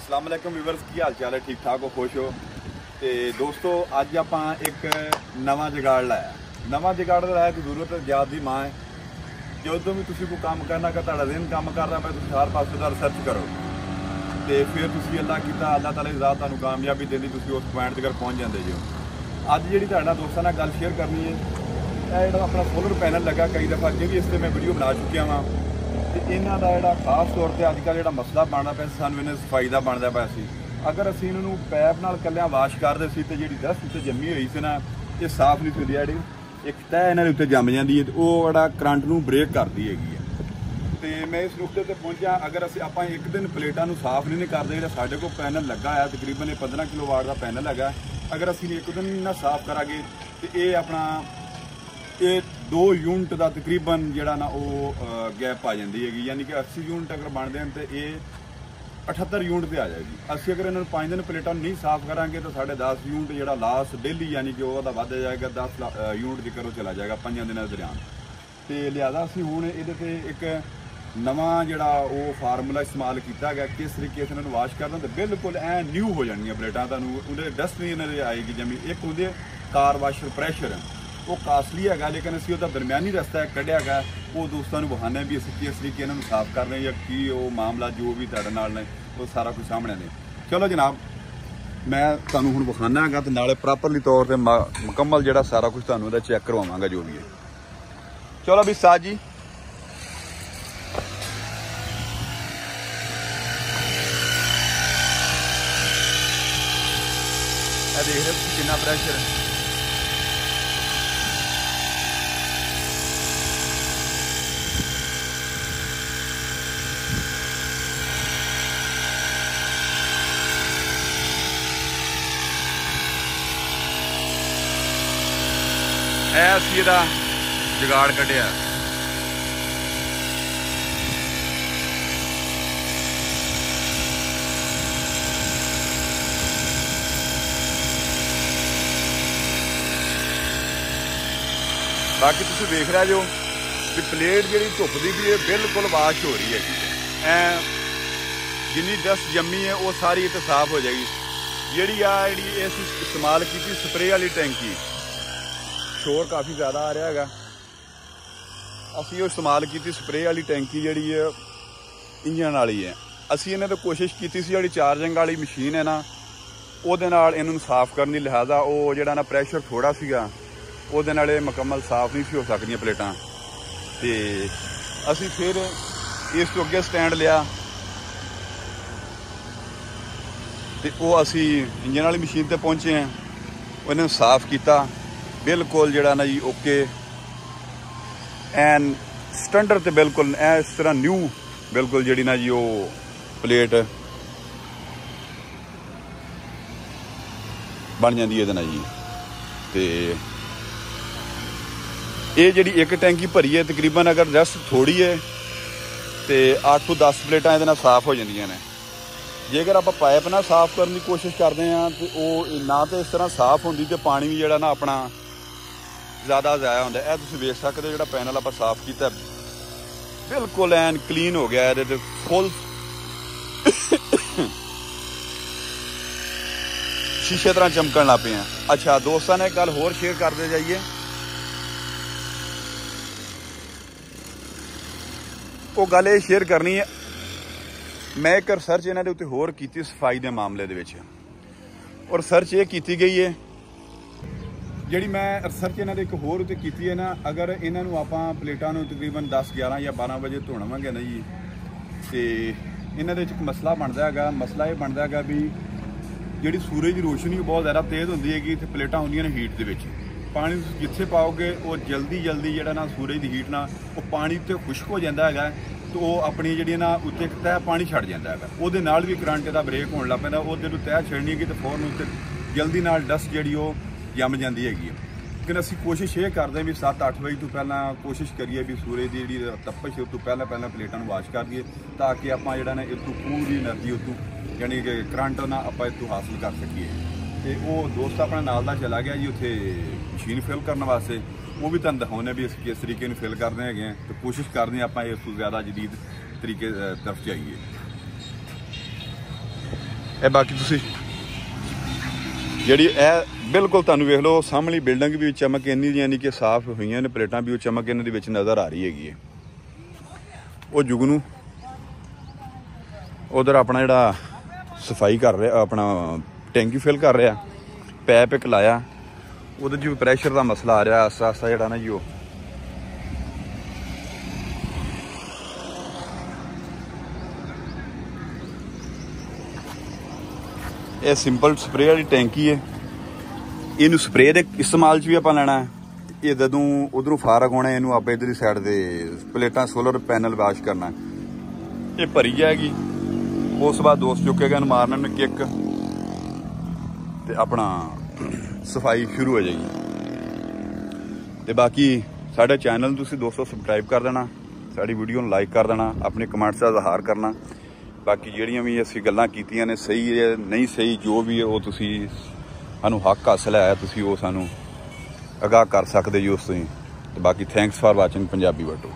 अस्सलाम वालेकुम व्यूअर्स, की हाल चाल है? ठीक ठाक हो, खुश हो? तो दोस्तों अज आप एक नवा जुगाड़ लाया। नवा जुगाड़ लाया तो जरूरत याद की माँ है। जो भी तुम कोई काम करना कि तुहाडा दिन काम कर रहा मैं हर पास का रिसर्च करो तो फिर तुम अल्लाह किया, अल्लाह ताला की ज़ात तुहानू कामयाबी देती, तुम उस पॉइंट तक पहुँच जाते जो। अज जी तुहाडे नाल दोस्तों नाल गल शेयर करनी है, यह जो अपना सोलर पैनल लगा, कई दफ़ा अगे भी इस पर मैं वीडियो बना चुकिया वा। तो इन्हों का जोड़ा खास तौर पर अजकल जो मसला बनता पाया सूँ इन्हें सफाई का बनता पाया सी। अगर असी इन्हों पैप नाल कलिया वाश करते सी तो जी डस्ट उत्ते जमी हुई सी ना, ये साफ नहीं थी, जी एक तह इन्होंने उत्ते जम जाती है, तो वह जोड़ा करंट नूं ब्रेक करती हैगी है। तो मैं इस नुकते पर पहुंचा, अगर असी आप एक दिन प्लेटां नूं साफ नहीं करते, जो साढ़े को पैनल लगा है तकरीबन 15 किलोवाट का पैनल है, अगर असी एक दिन ना साफ करांगे तो ये अपना ये 2 यूनिट का तकरीबन जोड़ा ना वो गैप आ जाती है, यानी कि 80 यूनिट अगर बनते हैं तो ये 78 यूनिट पर आ जाएगी। असी अगर इन्होंने 5 दिन प्लेटा नहीं साफ करांगे तो साढ़े 10 यूनिट जोड़ा लास्ट डेली यानी कि वह बढ़ जाएगा, 10 यूनिट तक वो चला जाएगा 5 दिन के दौरान। तो लिहाजा असी हूँ ये एक नवा जोड़ा वो फार्मूला इस्तेमाल किया गया, किस तरीके से इन्होंने वाश करना तो बिल्कुल ऐ न्यू हो जाएगी प्लेटा, तुम डस्ट नहीं इन्हें आएगी जमी। एक होंगे कार वाशर प्रेशर, वो कास्टली है, लेकिन असी वो दरम्यानी रस्ता कढ़िया गया, वो दोस्तों को बहाने भी असी किस तरीके इन्होंने साफ कर रहे हैं या कि वो मामला जो भी तुहाडे नाल ने वो सारा कुछ सामने ने। चलो जनाब मैं तुहानू हुण विखाना है तो नाले प्रॉपरली तौर पर मुकम्मल जोड़ा सारा कुछ तुहानू चेक करवावांगा जो भी है। चलो भी साज जी देख रहे हो कितना प्रेशर है। असी इहदा जुगाड़ कढ़िया, बाकी तुम देख रहे जो कि प्लेट जी धुप की भी बिल्कुल वाश हो रही है, जिनी डस्ट जमी है वो सारी इतने साफ हो जाएगी। जी इस्तेमाल की स्प्रे वाली टैंकी, शोर काफ़ी ज़्यादा आ रहा है, असी इस्तेमाल की स्प्रे वाली टैंकी जी इंजन वाली है। असी इन्हें तो कोशिश की जी चार्जिंग वाली मशीन है ना वो इन्हों साफ करनी, लिहाजा वो जोड़ा ना प्रैशर थोड़ा सा वो मुकम्मल साफ नहीं हो सकती प्लेटां। तो असी फिर इस तो अगे स्टैंड लिया तो वो असी इंजन वाली मशीन पर पहुँचे हैं, उन्हें साफ किया बिल्कुल जोड़ा ना जी ओके एन स्टैंडर्ड ते बिल्कुल इस तरह न्यू बिल्कुल जी ना जी वो प्लेट बन जाती है ना जी। तो ये जी एक टैंकी भरी है तकरीबन, अगर डस्ट थोड़ी है तो 8 तो 10 प्लेटा ये साफ हो जांदियां ने। जेकर आप पाइप ना साफ करने की कोशिश करते हैं तो वो ना तो इस तरह साफ होंगी तो पानी भी जोड़ा ना अपना ज़्यादा ज़ाया होंदा है। तुम वेख सकते हो जो पैनल आप साफ किया बिल्कुल एन क्लीन हो गया, ये फुल शीशे तरह चमकन लग पे हैं। अच्छा दोस्तों ने गल होर शेयर करते जाइए, वो गल ये शेयर करनी है, मैं एक रिसर्च इन्हों के उत्ते होर की सफाई के मामले दे विच, और रिसर्च ये की गई है जी मैं रिसर्च इन्होंने एक होर उत्ते की है ना, अगर इन्हों आप प्लेटा तकरीबन 10, 11 या 12 बजे धोवांगे ना जी तो इन्हों एक मसला बनता है। मसला ये बनता है भी जी सूरज की रोशनी बहुत ज़्यादा तेज़ होंगी है, तो प्लेटा होंगे ने हीट के पानी जिथे पाओगे वो जल्दी जल्दी जोड़ा ना सूरज की हीट ना वो पानी उत्ते खुश्क हो जाता है, तो वो अपनी जी ना उत्ते एक तह पानी छड़ जाता है, वो भी करंट का ब्रेक होने लग पैंदा। वो जो तह छड़नी है तो फौरन उत्ते जल्दी नाल डस्ट जी जम जाती हैगी। लेकिन असी कोशिश ये करते हैं भी 7-8 बजे तो पहला कोशिश करिए भी सूरज की जी तपश उस तो पहला प्लेटा वाश कर दिए, ताकि आप जोड़ा ना इतों पूरी एनर्जी उतों यानी कि करंट ना आप इतों हासिल कर सकीए। तो वो दोस्त अपने नाल दा चला गया जी उत्थे मशीन फिल करने वास्ते, वो भी तुहानूं दिखाने भी असीं किस तरीके फिल करते हैं, तो कोशिश करते आप इस तो ज़्यादा जदीद तरीके तरफ जाइए। ਇਹ ਬਾਕੀ ਤੁਸੀਂ ਜਿਹੜੀ ਇਹ ਬਿਲਕੁਲ ਤੁਹਾਨੂੰ ਵੇਖ ਲਓ ਸਾਹਮਣੀ ਬਿਲਡਿੰਗ ਵੀ ਚਮਕ ਇੰਨੀ ਯਾਨੀ ਕਿ ਸਾਫ਼ ਹੋਈਆਂ ਨੇ, ਪਲੇਟਾਂ ਵੀ ਉਹ ਚਮਕ ਇਹਨਾਂ ਦੇ ਵਿੱਚ ਨਜ਼ਰ ਆ ਰਹੀ ਹੈਗੀ ਹੈ। ਉਹ ਜੁਗਨੂ ਉਧਰ ਆਪਣਾ ਜਿਹੜਾ ਸਫਾਈ ਕਰ ਰਿਹਾ, ਆਪਣਾ ਟੈਂਕੀ ਫਿਲ ਕਰ ਰਿਹਾ, ਪੈਪ ਇੱਕ ਲਾਇਆ, ਉਹਦੇ 'ਚ ਵੀ ਪ੍ਰੈਸ਼ਰ ਦਾ ਮਸਲਾ ਆ ਰਿਹਾ ਆਸਤਾ ਆਸਤਾ ਜਿਹੜਾ ਨਾ ਜੀ। ਉਹ ਇਹ ਸਿੰਪਲ ਸਪਰੇਅ ਵਾਲੀ ਟੈਂਕੀ ਹੈ। ਇਹਨੂੰ ਸਪਰੇਅ ਦੇ ਇਸਤੇਮਾਲ 'ਚ ਵੀ ਆਪਾਂ ਲੈਣਾ ਹੈ। ਇਹ ਜਦੋਂ ਉਧਰੋਂ ਫਾਰਗ ਹੋਣਾ ਇਹਨੂੰ ਆਪਾਂ ਇੱਧਰਲੀ ਸਾਈਡ ਦੇ ਪਲੇਟਾਂ ਸੋਲਰ ਪੈਨਲ ਵਾਸ਼ ਕਰਨਾ। ਇਹ ਭਰੀ ਜਾਏਗੀ, ਉਸ ਤੋਂ ਬਾਅਦ ਦੋਸਤ ਚੁੱਕੇਗਾ, ਇਹਨੂੰ ਮਾਰਨਾ ਨੂੰ ਕਿੱਕ ਤੇ ਆਪਣਾ ਸਫਾਈ ਸ਼ੁਰੂ ਹੋ ਜਾਏਗੀ। ਤੇ ਬਾਕੀ ਸਾਡੇ ਚੈਨਲ ਨੂੰ ਤੁਸੀਂ ਦੋਸਤੋ ਸਬਸਕ੍ਰਾਈਬ ਕਰ ਦੇਣਾ, ਸਾਡੀ ਵੀਡੀਓ ਨੂੰ ਲਾਈਕ ਕਰ ਦੇਣਾ, ਆਪਣੇ ਕਮੈਂਟਸ ਦਾ ਇਜ਼ਹਾਰ ਕਰਨਾ। ਬਾਕੀ ਜਿਹੜੀਆਂ ਵੀ ਅਸੀਂ ਗੱਲਾਂ ਕੀਤੀਆਂ ਨੇ ਸਹੀ ਹੈ ਨਹੀਂ ਸਹੀ ਜੋ ਵੀ ਹੈ ਉਹ ਤੁਸੀਂ ਸਾਨੂੰ ਹੱਕ ਹਾਸਲ ਹੈ, ਤੁਸੀਂ ਉਹ ਸਾਨੂੰ ਅਗਾਹ ਕਰ ਸਕਦੇ ਜੀ ਉਸ ਤੋਂ ਹੀ। ਤੇ ਬਾਕੀ ਥੈਂਕਸ ਫਾਰ ਵਾਚਿੰਗ ਪੰਜਾਬੀ ਵਟੋ।